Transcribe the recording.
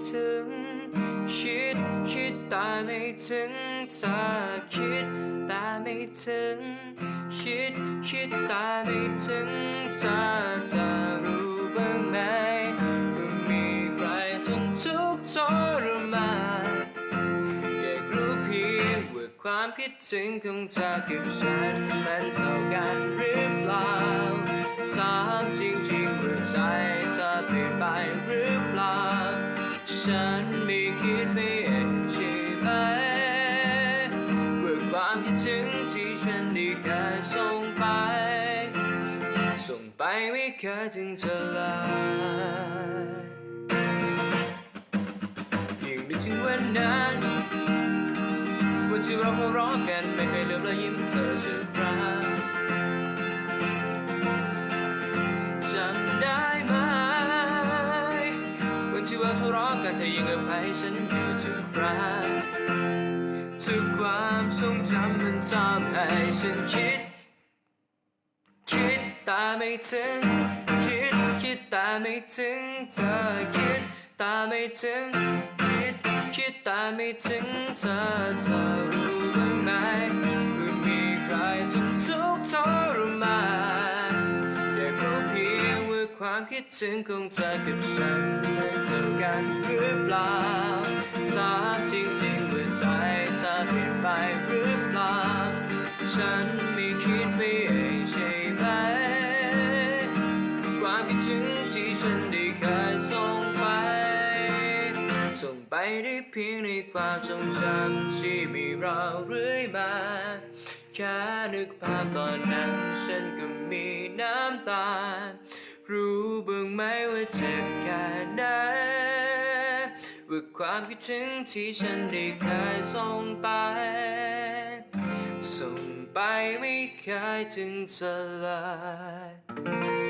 ถึงคิดแต่ไม่ถึงเธอคิดแต่ไม่ถึงคิดแต่ไม่ถึงเธอจะรู้บ้างไหมว่ามีใครจนทุกข์ทรมานอยากรู้เพียงว่าความคิดถึงของเธอกับฉันมันเท่ากันหรือเปล่าถามจริงๆว่าใจเธอเปลี่ยนไปหรือเปล่าฉันไม่คิดไม่เองใช่ไหมว่าความคิดถึงที่ฉันได้เคยส่งไปไม่เคยถึงเธอเลยยิ่งนึกถึงวันนั้นวันที่เราหัวเราะกันไม่เคยลืมและยิ้มเธอสักครั้งจำได้ไหมวันที่เราทะเลาะกันเธอยังอภัยฉันอยู่ทุกครั้งทุกความทรงจำมันทำให้ฉันคิดแต่ไม่ถึงคิดแต่ไม่ถึงเธอคิดแต่ไม่ถึงคิดแต่ไม่ถึงเธอรู้บ้างไหมว่ามีใครจนทุกข์ทรมานอยากรู้เพียงว่าความคิดถึงของเธอกับฉันมันเท่ากันหรือเปล่าถามจริงๆว่าใจเธอเปลี่ยนไปหรือเปล่าฉันไม่คิดไม่เองใช่ไหมความคิดถึงที่ฉันได้เคยส่งไปได้เพียงในความทรงจำที่มีเราเรื่อยมาแค่นึกภาพตอนนั้นฉันก็มีน้ำตารู้บ้างไหมว่าเจ็บแค่ไหนว่าความคิดถึงที่ฉันได้เคยส่งไปไม่เคยถึงเธอเลย